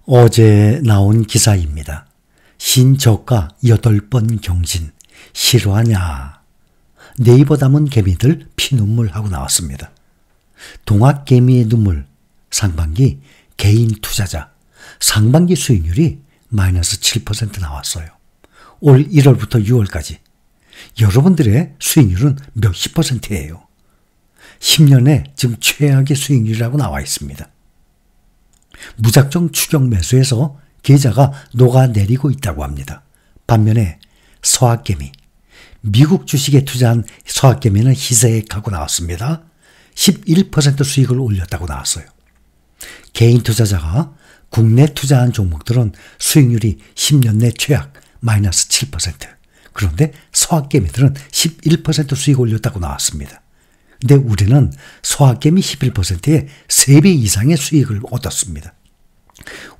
어제 나온 기사입니다. 신저가 8번 경신 실화냐? 네이버 담은 개미들 피눈물 하고 나왔습니다. 동학개미의 눈물 상반기 개인 투자자 상반기 수익률이 마이너스 7% 나왔어요. 올 1월부터 6월까지 여러분들의 수익률은 몇십 %예요. 10년에 지금 최악의 수익률이라고 나와 있습니다. 무작정 추격 매수해서 계좌가 녹아내리고 있다고 합니다. 반면에 서학개미, 미국 주식에 투자한 서학개미는 희세액하고 나왔습니다. 11% 수익을 올렸다고 나왔어요. 개인 투자자가 국내 투자한 종목들은 수익률이 10년 내 최악 마이너스 7%. 그런데 서학개미들은 11% 수익 올렸다고 나왔습니다. 근데 우리는 서학개미 11%의 3배 이상의 수익을 얻었습니다.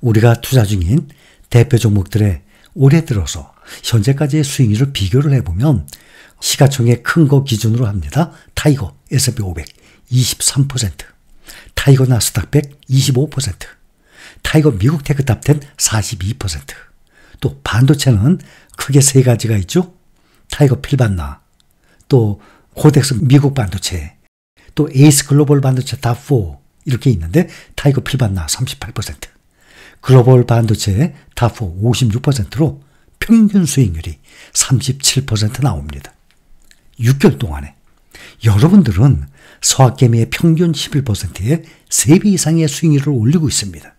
우리가 투자 중인 대표 종목들의 올해 들어서 현재까지의 수익률을 비교를 해보면 시가총액 큰 거 기준으로 합니다. 타이거 S&P 500 23%, 타이거 나스닥 100 25%, 타이거 미국 테크탑10 42%. 또 반도체는 크게 세 가지가 있죠. 타이거 필반나, 또 코덱스 미국 반도체, 또 에이스 글로벌 반도체 탑4 이렇게 있는데 타이거 필반나 38%, 글로벌 반도체 탑4 56%로 평균 수익률이 37% 나옵니다. 6개월 동안에 여러분들은 서학개미의 평균 11%의 3배 이상의 수익률을 올리고 있습니다.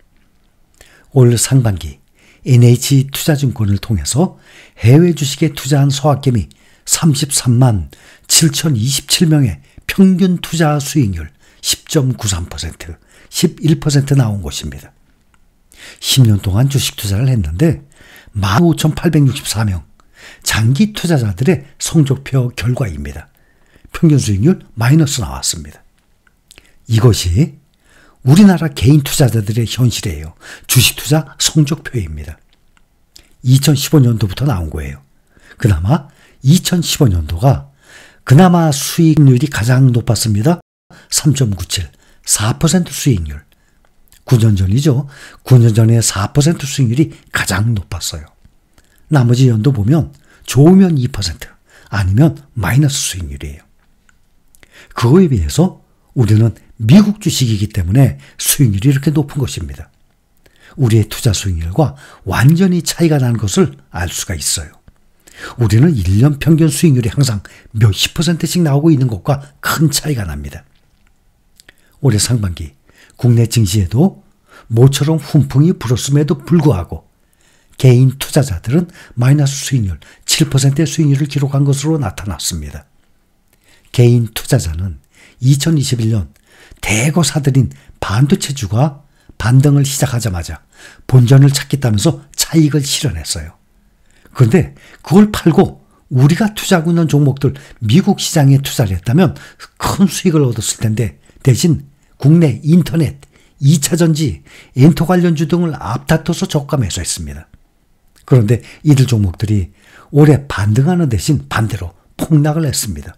올 상반기 NH 투자증권을 통해서 해외 주식에 투자한 서학개미 33만 7,027명의 평균 투자 수익률 10.93%, 11% 나온 것입니다. 10년 동안 주식 투자를 했는데 15,864명 장기 투자자들의 성적표 결과입니다. 평균 수익률 마이너스 나왔습니다. 이것이 우리나라 개인 투자자들의 현실이에요. 주식 투자 성적표입니다. 2015년도부터 나온 거예요. 그나마 2015년도가 그나마 수익률이 가장 높았습니다. 3.97, 4% 수익률. 9년 전이죠. 9년 전에 4% 수익률이 가장 높았어요. 나머지 연도 보면 좋으면 2%, 아니면 마이너스 수익률이에요. 그거에 비해서 우리는 미국 주식이기 때문에 수익률이 이렇게 높은 것입니다. 우리의 투자 수익률과 완전히 차이가 나는 것을 알 수가 있어요. 우리는 1년 평균 수익률이 항상 몇십 %씩 나오고 있는 것과 큰 차이가 납니다. 올해 상반기 국내 증시에도 모처럼 훈풍이 불었음에도 불구하고 개인 투자자들은 마이너스 수익률 7%의 수익률을 기록한 것으로 나타났습니다. 개인 투자자는 2021년 대거 사들인 반도체주가 반등을 시작하자마자 본전을 찾겠다면서 차익을 실현했어요. 그런데 그걸 팔고 우리가 투자하고 있는 종목들 미국 시장에 투자를 했다면 큰 수익을 얻었을 텐데 대신 국내 인터넷, 2차전지, 엔터 관련주 등을 앞다퉈서 저가 매수했습니다. 그런데 이들 종목들이 올해 반등하는 대신 반대로 폭락을 했습니다.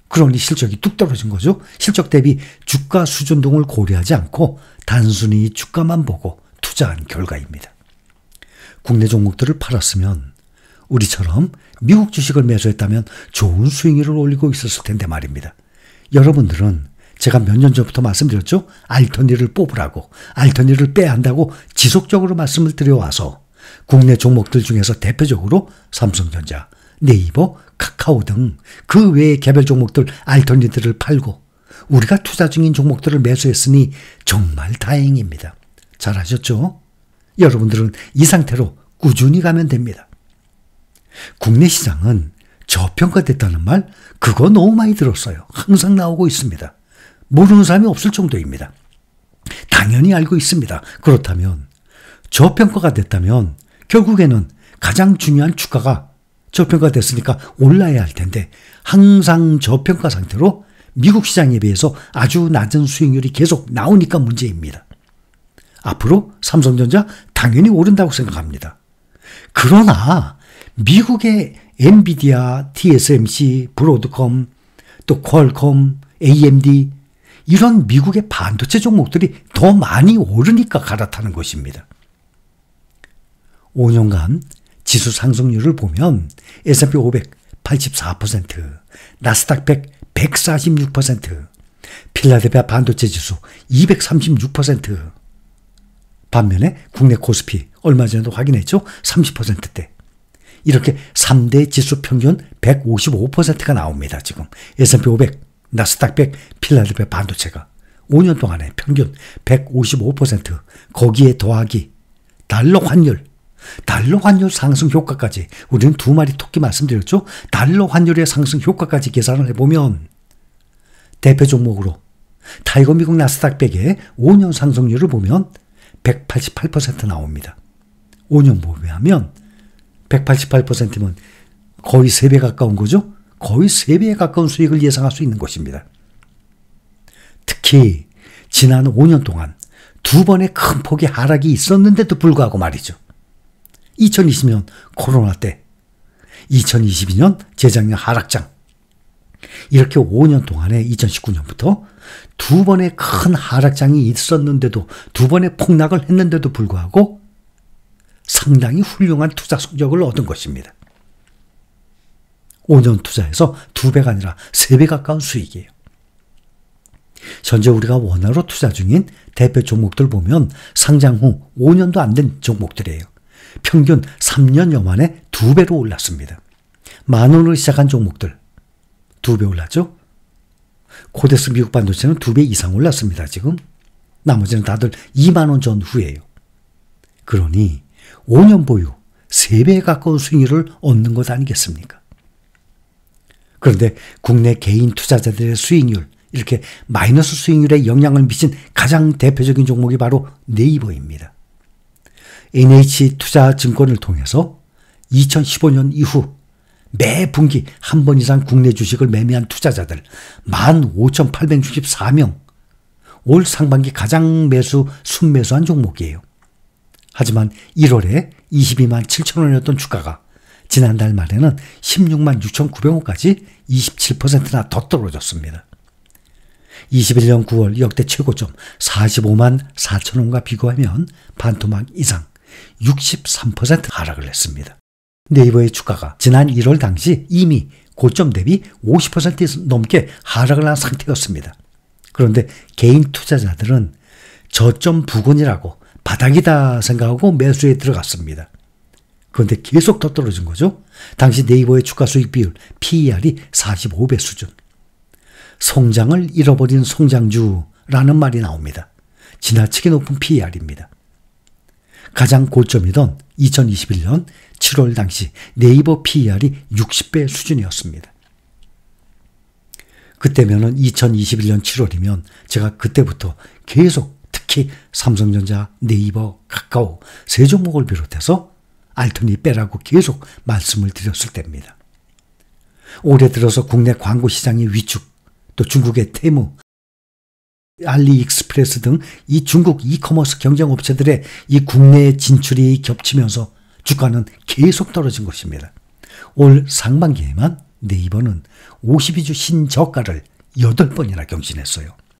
그러니 실적이 뚝 떨어진 거죠. 실적 대비 주가 수준 등을 고려하지 않고 단순히 주가만 보고 투자한 결과입니다. 국내 종목들을 팔았으면 우리처럼 미국 주식을 매수했다면 좋은 수익률을 올리고 있었을 텐데 말입니다. 여러분들은 제가 몇 년 전부터 말씀드렸죠. 알터니를 뽑으라고, 알터니를 빼야 한다고 지속적으로 말씀을 드려와서 국내 종목들 중에서 대표적으로 삼성전자, 네이버, 카카오 등 그 외의 개별 종목들 알터니들을 팔고 우리가 투자 중인 종목들을 매수했으니 정말 다행입니다. 잘하셨죠? 여러분들은 이 상태로 꾸준히 가면 됩니다. 국내 시장은 저평가됐다는 말 그거 너무 많이 들었어요. 항상 나오고 있습니다. 모르는 사람이 없을 정도입니다. 당연히 알고 있습니다. 그렇다면 저평가가 됐다면 결국에는 가장 중요한 주가가 저평가됐으니까 올라야 할 텐데 항상 저평가 상태로 미국 시장에 비해서 아주 낮은 수익률이 계속 나오니까 문제입니다. 앞으로 삼성전자 당연히 오른다고 생각합니다. 그러나 미국의 엔비디아, TSMC, 브로드컴, 또 퀄컴, AMD 이런 미국의 반도체 종목들이 더 많이 오르니까 갈아타는 것입니다. 5년간 지수 상승률을 보면 S&P 500 84%, 나스닥 100 146%, 필라델피아 반도체 지수 236%. 반면에 국내 코스피 얼마 전에도 확인했죠? 30%대. 이렇게 3대 지수 평균 155%가 나옵니다. 지금 S&P 500, 나스닥 100, 필라델피아 반도체가 5년 동안에 평균 155%, 거기에 더하기 달러 환율 상승 효과까지, 우리는 두 마리 토끼 말씀드렸죠? 달러 환율의 상승 효과까지 계산을 해보면 대표 종목으로 타이거 미국 나스닥 100의 5년 상승률을 보면 188% 나옵니다. 5년 보면 188%면 거의 3배 가까운 거죠? 거의 3배에 가까운 수익을 예상할 수 있는 것입니다. 특히 지난 5년 동안 두 번의 큰 폭의 하락이 있었는데도 불구하고 말이죠. 2020년 코로나 때, 2022년 재작년 하락장, 이렇게 5년 동안에 2019년부터 두 번의 큰 하락장이 있었는데도, 두 번의 폭락을 했는데도 불구하고 상당히 훌륭한 투자 성적을 얻은 것입니다. 5년 투자해서 2배가 아니라 3배 가까운 수익이에요. 현재 우리가 원화로 투자 중인 대표 종목들 보면 상장 후 5년도 안 된 종목들이에요. 평균 3년여 만에 2배로 올랐습니다. 10,000원으로 시작한 종목들 2배 올랐죠? 코덱스 미국 반도체는 2배 이상 올랐습니다. 지금 나머지는 다들 20,000원 전후예요. 그러니 5년 보유 3배에 가까운 수익률을 얻는 것 아니겠습니까? 그런데 국내 개인 투자자들의 수익률, 이렇게 마이너스 수익률에 영향을 미친 가장 대표적인 종목이 바로 네이버입니다. NH투자증권을 통해서 2015년 이후 매 분기 한 번 이상 국내 주식을 매매한 투자자들 15,864명, 올 상반기 가장 순매수한 종목이에요. 하지만 1월에 22만 7천 원이었던 주가가 지난달 말에는 16만 6,900원까지 27%나 더 떨어졌습니다. 21년 9월 역대 최고점 45만 4천 원과 비교하면 반토막 이상 63% 하락을 했습니다. 네이버의 주가가 지난 1월 당시 이미 고점 대비 50% 넘게 하락을 한 상태였습니다. 그런데 개인 투자자들은 저점 부근이라고 바닥이다 생각하고 매수에 들어갔습니다. 그런데 계속 더 떨어진 거죠. 당시 네이버의 주가 수익 비율 PER이 45배 수준. 성장을 잃어버린 성장주라는 말이 나옵니다. 지나치게 높은 PER입니다. 가장 고점이던 2021년 7월 당시 네이버 PER이 60배 수준이었습니다. 그때면은 2021년 7월이면 제가 그때부터 계속 특히 삼성전자, 네이버, 카카오 세 종목을 비롯해서 알턴이 빼라고 계속 말씀을 드렸을 때입니다. 올해 들어서 국내 광고 시장의 위축, 또 중국의 테무, 알리익스프레스 등 이 중국 이커머스 경쟁업체들의 이 국내 진출이 겹치면서 주가는 계속 떨어진 것입니다. 올 상반기에만 네이버는 52주 신저가를 8번이나 경신했어요.